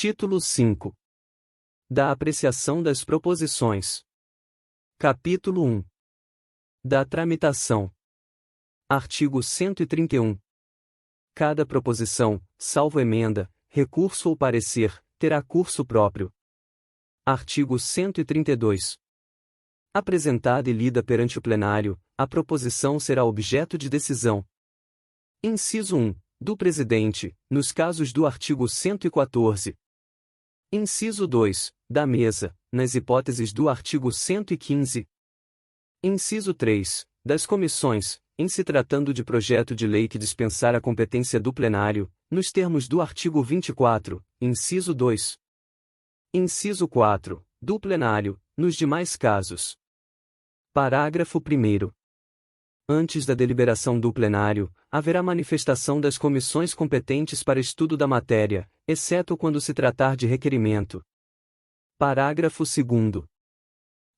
Título 5. Da apreciação das proposições. Capítulo 1. Da tramitação. Artigo 131. Cada proposição, salvo emenda, recurso ou parecer, terá curso próprio. Artigo 132. Apresentada e lida perante o plenário, a proposição será objeto de decisão. Inciso 1. Do presidente, nos casos do artigo 114. Inciso 2. Da mesa, nas hipóteses do artigo 115. Inciso 3. Das comissões, em se tratando de projeto de lei que dispensar a competência do plenário, nos termos do artigo 24, inciso 2. Inciso 4. Do plenário, nos demais casos. Parágrafo 1º. Antes da deliberação do plenário, haverá manifestação das comissões competentes para estudo da matéria, exceto quando se tratar de requerimento. Parágrafo 2º.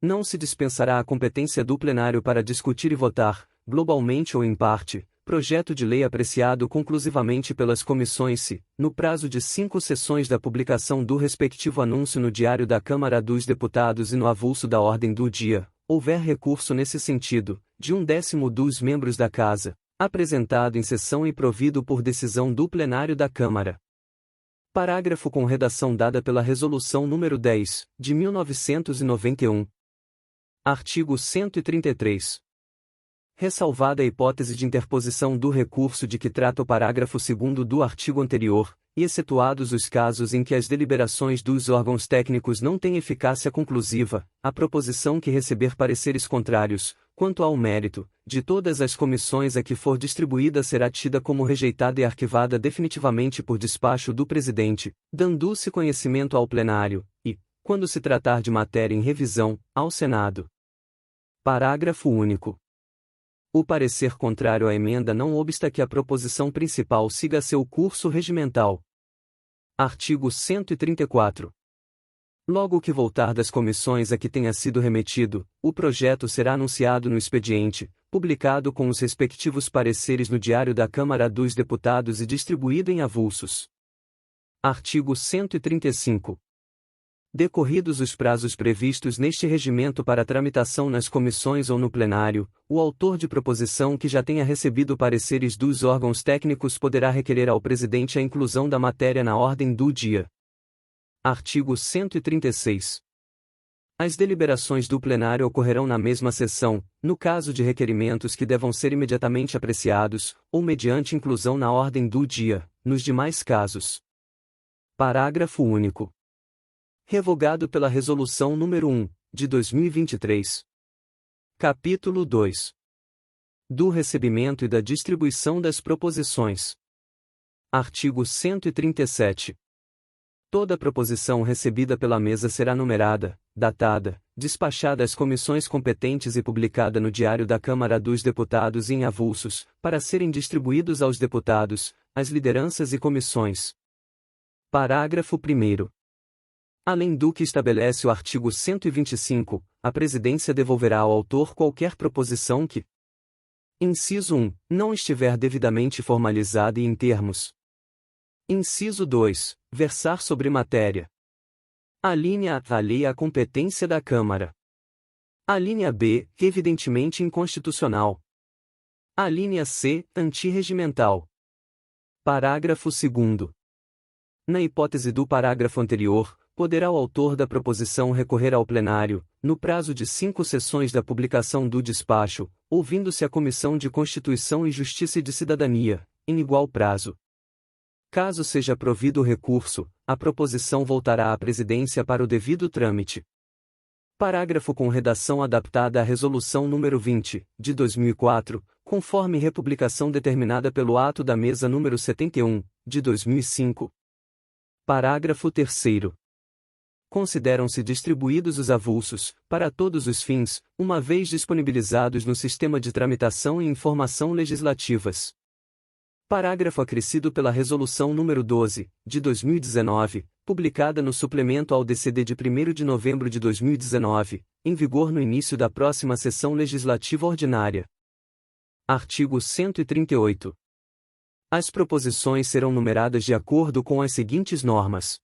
Não se dispensará a competência do plenário para discutir e votar, globalmente ou em parte, projeto de lei apreciado conclusivamente pelas comissões se, no prazo de 5 sessões da publicação do respectivo anúncio no Diário da Câmara dos Deputados e no avulso da ordem do dia, houver recurso nesse sentido, de 1/10 dos membros da Casa, apresentado em sessão e provido por decisão do plenário da Câmara. Parágrafo com redação dada pela Resolução nº 10, de 1991. Artigo 133. Ressalvada a hipótese de interposição do recurso de que trata o parágrafo 2º do artigo anterior, e excetuados os casos em que as deliberações dos órgãos técnicos não têm eficácia conclusiva, a proposição que receber pareceres contrários, quanto ao mérito, de todas as comissões a que for distribuída será tida como rejeitada e arquivada definitivamente por despacho do presidente, dando-se conhecimento ao plenário, e, quando se tratar de matéria em revisão, ao Senado. Parágrafo único. O parecer contrário à emenda não obsta que a proposição principal siga seu curso regimental. Artigo 134. Logo que voltar das comissões a que tenha sido remetido, o projeto será anunciado no expediente, publicado com os respectivos pareceres no Diário da Câmara dos Deputados e distribuído em avulsos. Artigo 135. Decorridos os prazos previstos neste regimento para tramitação nas comissões ou no plenário, o autor de proposição que já tenha recebido pareceres dos órgãos técnicos poderá requerer ao presidente a inclusão da matéria na ordem do dia. Artigo 136. As deliberações do plenário ocorrerão na mesma sessão, no caso de requerimentos que devam ser imediatamente apreciados, ou mediante inclusão na ordem do dia, nos demais casos. Parágrafo único. Revogado pela Resolução nº 1, de 2023. Capítulo 2. Do recebimento e da distribuição das proposições. Artigo 137. Toda proposição recebida pela mesa será numerada, datada, despachada às comissões competentes e publicada no Diário da Câmara dos Deputados e em avulsos, para serem distribuídos aos deputados, às lideranças e comissões. Parágrafo 1º. Além do que estabelece o artigo 125, a Presidência devolverá ao autor qualquer proposição que: Inciso 1. Não estiver devidamente formalizada e em termos. Inciso 2. Versar sobre matéria. Alínea A. Alheia à competência da Câmara. Alínea B. Evidentemente inconstitucional. Alínea C. Antirregimental. Parágrafo 2º. Na hipótese do parágrafo anterior, poderá o autor da proposição recorrer ao plenário, no prazo de 5 sessões da publicação do despacho, ouvindo-se a Comissão de Constituição e Justiça e de Cidadania, em igual prazo. Caso seja provido o recurso, a proposição voltará à Presidência para o devido trâmite. Parágrafo com redação adaptada à Resolução nº 20, de 2004, conforme republicação determinada pelo Ato da Mesa nº 71, de 2005. Parágrafo 3º. Consideram-se distribuídos os avulsos, para todos os fins, uma vez disponibilizados no Sistema de Tramitação e Informação Legislativas. Parágrafo acrescido pela Resolução nº 12, de 2019, publicada no suplemento ao DCD de 1º de novembro de 2019, em vigor no início da próxima sessão legislativa ordinária. Artigo 138. As proposições serão numeradas de acordo com as seguintes normas.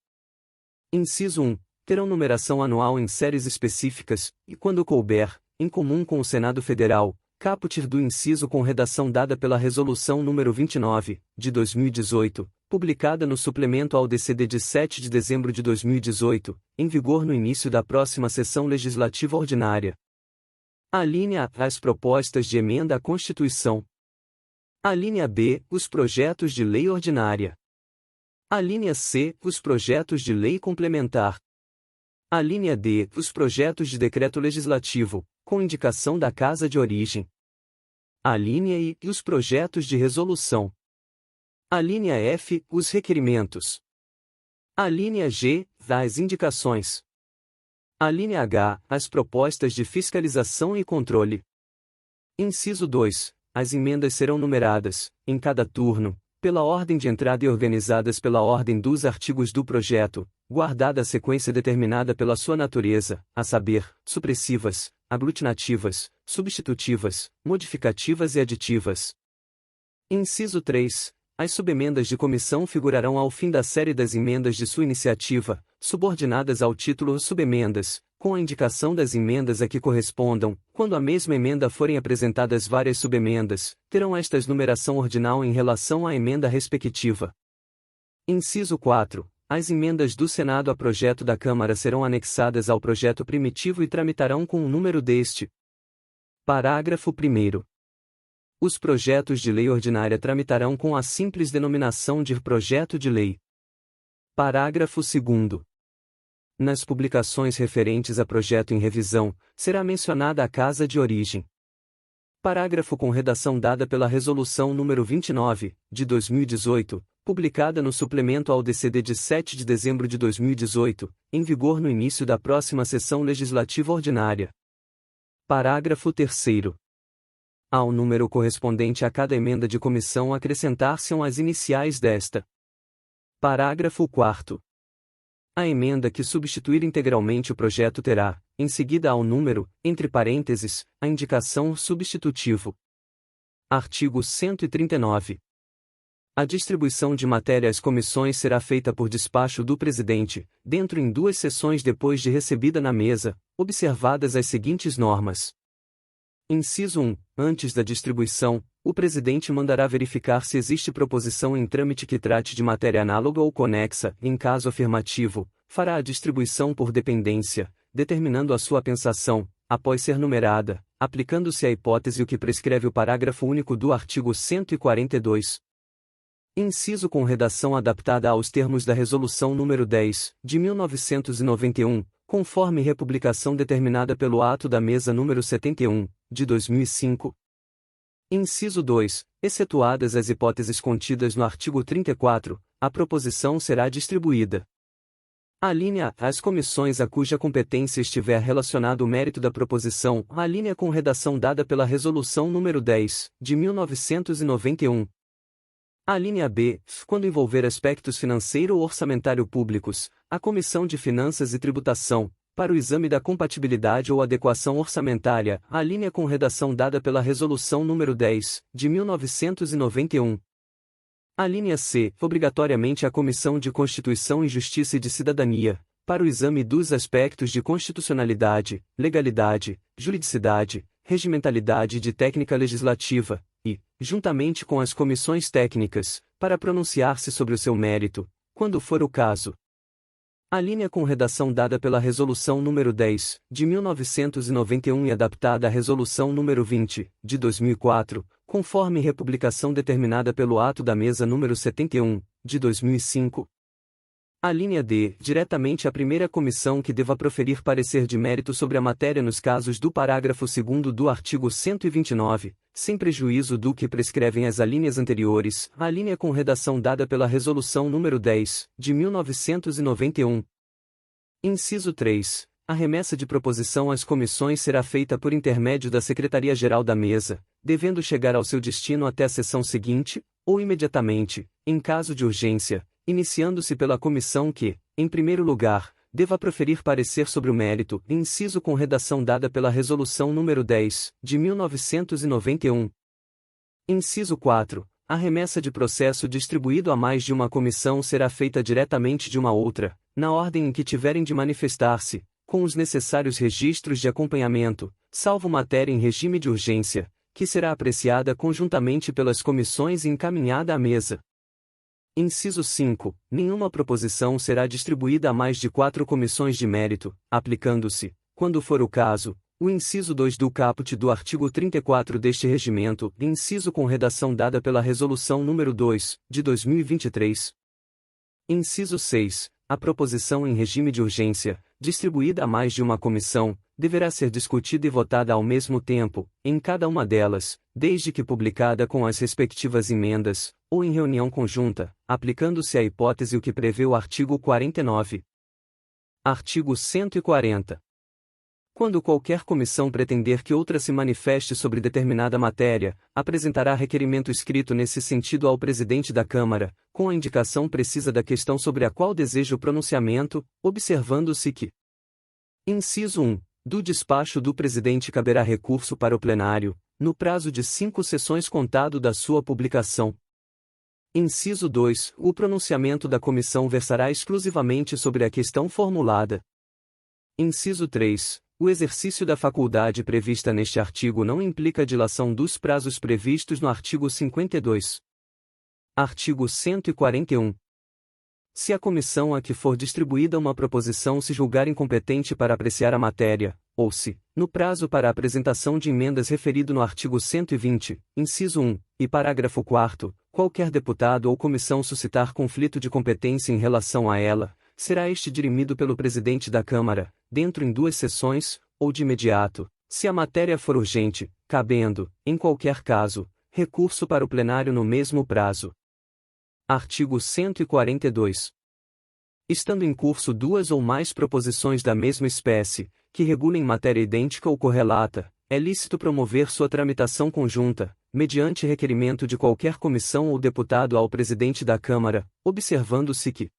Inciso 1. Terão numeração anual em séries específicas, e quando couber, em comum com o Senado Federal, caput do inciso com redação dada pela Resolução nº 29, de 2018, publicada no suplemento ao DCD de 7 de dezembro de 2018, em vigor no início da próxima sessão legislativa ordinária. Alínea A. As propostas de emenda à Constituição. Alínea B. Os projetos de lei ordinária. Alínea C. Os projetos de lei complementar. Alínea D. Os projetos de decreto legislativo, com indicação da casa de origem. Alínea I. Os projetos de resolução. Alínea F. Os requerimentos. Alínea G. As indicações. Alínea H. As propostas de fiscalização e controle. Inciso 2. As emendas serão numeradas, em cada turno, pela ordem de entrada e organizadas pela ordem dos artigos do projeto, guardada a sequência determinada pela sua natureza, a saber, supressivas, aglutinativas, substitutivas, modificativas e aditivas. Inciso 3. As subemendas de comissão figurarão ao fim da série das emendas de sua iniciativa, subordinadas ao título subemendas, com a indicação das emendas a que correspondam. Quando a mesma emenda forem apresentadas várias subemendas, terão estas numeração ordinal em relação à emenda respectiva. Inciso 4. As emendas do Senado a projeto da Câmara serão anexadas ao projeto primitivo e tramitarão com o número deste. Parágrafo 1º. Os projetos de lei ordinária tramitarão com a simples denominação de projeto de lei. Parágrafo 2º. Nas publicações referentes a projeto em revisão, será mencionada a casa de origem. Parágrafo com redação dada pela Resolução nº 29, de 2018, publicada no suplemento ao DCD de 7 de dezembro de 2018, em vigor no início da próxima sessão legislativa ordinária. Parágrafo 3º. Ao número correspondente a cada emenda de comissão acrescentar-se-ão as iniciais desta. Parágrafo 4º. A emenda que substituir integralmente o projeto terá, em seguida ao número, entre parênteses, a indicação substitutivo. Artigo 139. A distribuição de matéria às comissões será feita por despacho do presidente, dentro em 2 sessões depois de recebida na mesa, observadas as seguintes normas. Inciso 1. Antes da distribuição, o presidente mandará verificar se existe proposição em trâmite que trate de matéria análoga ou conexa, em caso afirmativo, fará a distribuição por dependência, determinando a sua pensação, após ser numerada, aplicando-se a hipótese o que prescreve o parágrafo único do artigo 142. Inciso com redação adaptada aos termos da Resolução nº 10, de 1991, conforme republicação determinada pelo ato da mesa número 71, de 2005. Inciso 2. Excetuadas as hipóteses contidas no artigo 34, a proposição será distribuída. Alínea A. As comissões a cuja competência estiver relacionado o mérito da proposição, alínea com redação dada pela Resolução nº 10, de 1991. Alínea B. Quando envolver aspectos financeiro ou orçamentário públicos, a Comissão de Finanças e Tributação, para o exame da compatibilidade ou adequação orçamentária, alínea com redação dada pela Resolução nº 10, de 1991. Alínea C. Obrigatoriamente a Comissão de Constituição e Justiça e de Cidadania, para o exame dos aspectos de constitucionalidade, legalidade, juridicidade, regimentalidade e de técnica legislativa, e, juntamente com as comissões técnicas, para pronunciar-se sobre o seu mérito, quando for o caso. Alínea com redação dada pela Resolução nº 10, de 1991 e adaptada à Resolução nº 20, de 2004, conforme republicação determinada pelo ato da mesa número 71, de 2005. Alínea D. Diretamente à primeira comissão que deva proferir parecer de mérito sobre a matéria nos casos do parágrafo 2º do artigo 129, sem prejuízo do que prescrevem as alíneas anteriores, alínea com redação dada pela Resolução nº 10, de 1991. Inciso 3. A remessa de proposição às comissões será feita por intermédio da Secretaria-Geral da Mesa, devendo chegar ao seu destino até a sessão seguinte, ou imediatamente, em caso de urgência, iniciando-se pela comissão que, em primeiro lugar, deva proferir parecer sobre o mérito, inciso com redação dada pela Resolução nº 10, de 1991. Inciso 4. A A remessa de processo distribuído a mais de uma comissão será feita diretamente de uma outra, na ordem em que tiverem de manifestar-se, com os necessários registros de acompanhamento, salvo matéria em regime de urgência, que será apreciada conjuntamente pelas comissões e encaminhada à mesa. Inciso 5. Nenhuma proposição será distribuída a mais de 4 comissões de mérito, aplicando-se, quando for o caso, o inciso 2 do caput do artigo 34 deste regimento, inciso com redação dada pela Resolução nº 2, de 2023. Inciso 6. A proposição em regime de urgência, distribuída a mais de uma comissão, deverá ser discutida e votada ao mesmo tempo, em cada uma delas, desde que publicada com as respectivas emendas, ou em reunião conjunta, aplicando-se à hipótese o que prevê o artigo 49. Artigo 140. Quando qualquer comissão pretender que outra se manifeste sobre determinada matéria, apresentará requerimento escrito nesse sentido ao presidente da Câmara, com a indicação precisa da questão sobre a qual deseja o pronunciamento, observando-se que: inciso 1. Do despacho do presidente caberá recurso para o plenário, no prazo de 5 sessões contado da sua publicação. Inciso 2. O pronunciamento da comissão versará exclusivamente sobre a questão formulada. Inciso 3. O exercício da faculdade prevista neste artigo não implica a dilação dos prazos previstos no artigo 52. Artigo 141. Se a comissão a que for distribuída uma proposição se julgar incompetente para apreciar a matéria, ou se, no prazo para a apresentação de emendas referido no artigo 120, inciso 1, e parágrafo 4º, qualquer deputado ou comissão suscitar conflito de competência em relação a ela, será este dirimido pelo presidente da Câmara, dentro em 2 sessões, ou de imediato, se a matéria for urgente, cabendo, em qualquer caso, recurso para o plenário no mesmo prazo. Artigo 142. Estando em curso 2 ou mais proposições da mesma espécie, que regulem matéria idêntica ou correlata, é lícito promover sua tramitação conjunta, mediante requerimento de qualquer comissão ou deputado ao presidente da Câmara, observando-se que: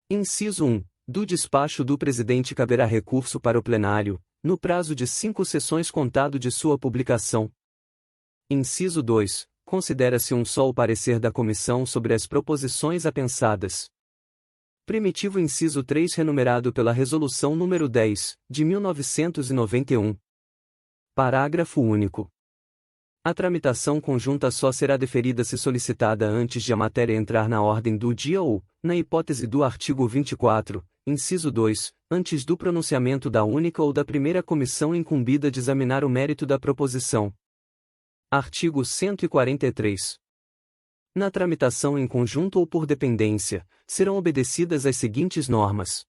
inciso 1. Do despacho do presidente caberá recurso para o plenário, no prazo de 5 sessões contado de sua publicação. Inciso 2. Considera-se um só o parecer da comissão sobre as proposições apensadas. Primitivo inciso 3 renumerado pela Resolução nº 10, de 1991. Parágrafo único. A tramitação conjunta só será deferida se solicitada antes de a matéria entrar na ordem do dia ou, na hipótese do artigo 24, inciso 2, antes do pronunciamento da única ou da primeira comissão incumbida de examinar o mérito da proposição. Artigo 143. Na tramitação em conjunto ou por dependência, serão obedecidas as seguintes normas.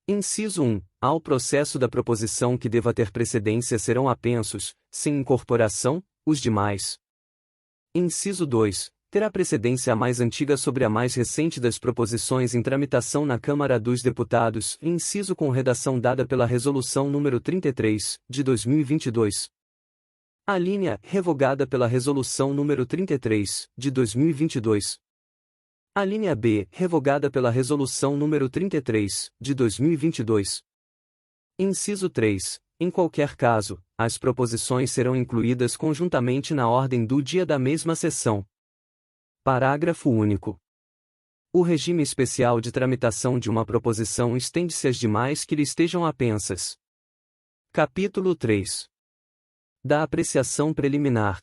Inciso 1. Ao processo da proposição que deva ter precedência serão apensos, sem incorporação, os demais. Inciso 2. Terá precedência a mais antiga sobre a mais recente das proposições em tramitação na Câmara dos Deputados, inciso com redação dada pela Resolução nº 33, de 2022. A linha, revogada pela Resolução nº 33, de 2022. A linha B, revogada pela Resolução nº 33, de 2022. Inciso 3. Em qualquer caso, as proposições serão incluídas conjuntamente na ordem do dia da mesma sessão. Parágrafo único. O regime especial de tramitação de uma proposição estende-se às demais que lhe estejam apensas. Capítulo 3. Da apreciação preliminar.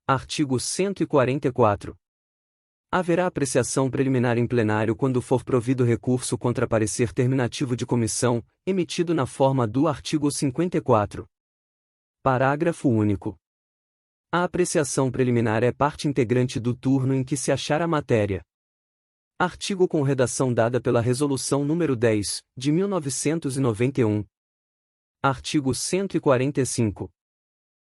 Artigo 144. Haverá apreciação preliminar em plenário quando for provido recurso contra parecer terminativo de comissão, emitido na forma do artigo 54. Parágrafo único. A apreciação preliminar é parte integrante do turno em que se achar a matéria. Artigo com redação dada pela Resolução nº 10, de 1991. Artigo 145.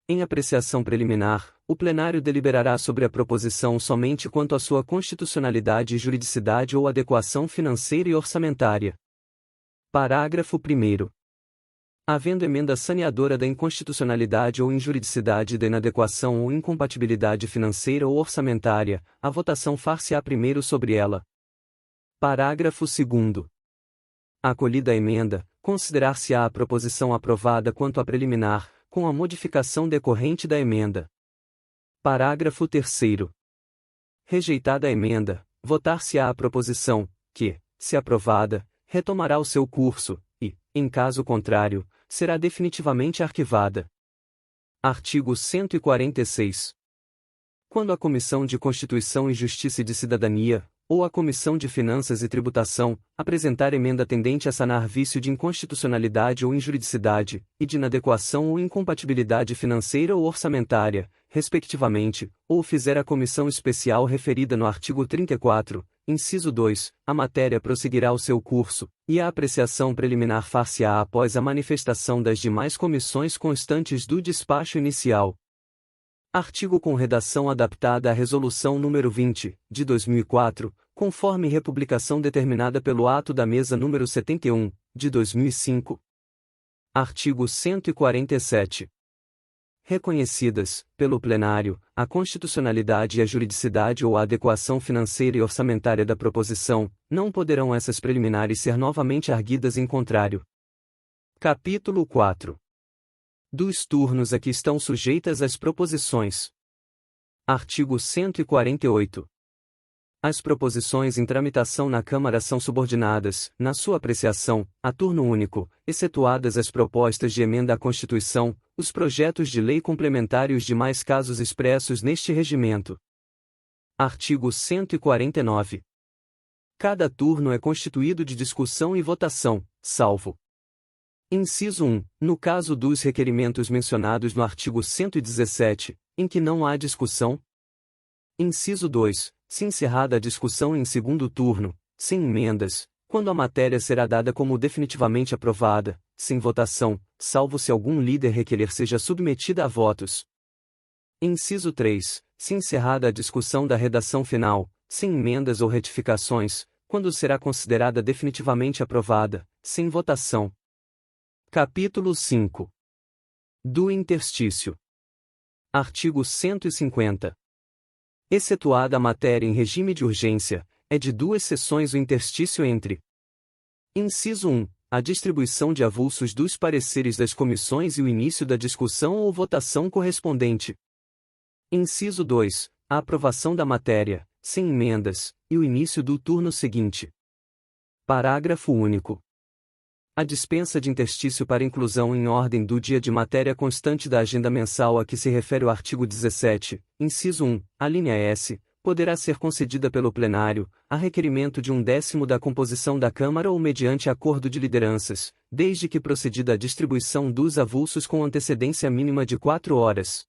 Em apreciação preliminar, o plenário deliberará sobre a proposição somente quanto à sua constitucionalidade e juridicidade ou adequação financeira e orçamentária. Parágrafo 1º. Havendo emenda saneadora da inconstitucionalidade ou injuridicidade da inadequação ou incompatibilidade financeira ou orçamentária, a votação far-se-á primeiro sobre ela. Parágrafo 2º. Acolhida a emenda, considerar-se-á a proposição aprovada quanto à preliminar, com a modificação decorrente da emenda. Parágrafo 3º. Rejeitada a emenda, votar-se-á a proposição, que, se aprovada, retomará o seu curso, e, em caso contrário, será definitivamente arquivada. Artigo 146. Quando a Comissão de Constituição e Justiça e de Cidadania, ou a Comissão de Finanças e Tributação, apresentar emenda tendente a sanar vício de inconstitucionalidade ou injuridicidade, e de inadequação ou incompatibilidade financeira ou orçamentária, respectivamente, ou fizer a comissão especial referida no artigo 34, inciso 2, a matéria prosseguirá o seu curso, e a apreciação preliminar far-se-á após a manifestação das demais comissões constantes do despacho inicial. Artigo com redação adaptada à Resolução nº 20, de 2004, conforme republicação determinada pelo ato da mesa número 71, de 2005. Artigo 147. Reconhecidas, pelo plenário, a constitucionalidade e a juridicidade ou a adequação financeira e orçamentária da proposição, não poderão essas preliminares ser novamente arguidas em contrário. Capítulo 4. Dos turnos a que estão sujeitas as proposições. Artigo 148. As proposições em tramitação na Câmara são subordinadas, na sua apreciação, a turno único, excetuadas as propostas de emenda à Constituição, os projetos de lei complementar e os demais casos expressos neste regimento. Artigo 149. Cada turno é constituído de discussão e votação, salvo. Inciso 1. No caso dos requerimentos mencionados no artigo 117, em que não há discussão. Inciso 2. Se encerrada a discussão em segundo turno, sem emendas, quando a matéria será dada como definitivamente aprovada, sem votação, salvo se algum líder requerer seja submetida a votos. Inciso 3. Se encerrada a discussão da redação final, sem emendas ou retificações, quando será considerada definitivamente aprovada, sem votação. Capítulo 5. Do interstício. Artigo 150. Excetuada a matéria em regime de urgência, é de 2 sessões o interstício entre. Inciso 1. A distribuição de avulsos dos pareceres das comissões e o início da discussão ou votação correspondente. Inciso 2. A aprovação da matéria, sem emendas, e o início do turno seguinte. Parágrafo único. A dispensa de interstício para inclusão em ordem do dia de matéria constante da agenda mensal a que se refere o artigo 17, inciso 1, a linha S, poderá ser concedida pelo plenário, a requerimento de 1/10 da composição da Câmara ou mediante acordo de lideranças, desde que procedida a distribuição dos avulsos com antecedência mínima de 4 horas.